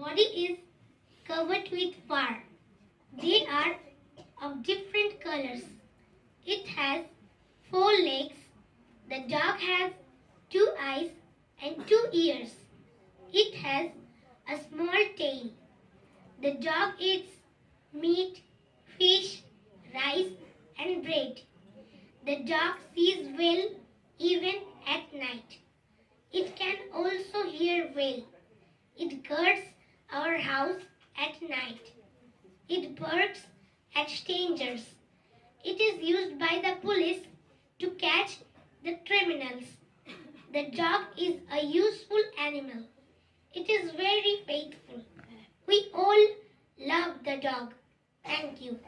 body is covered with fur. They are of different colors. It has 4 legs. The dog has 2 eyes and 2 ears. It has a small tail. The dog eats meat, fish, rice and bread. The dog sees well even at night. It can also hear well. It guards our house at night. It barks at strangers. It is used by the police to catch the criminals. The dog is a useful animal. It is very faithful. We all love the dog. Thank you.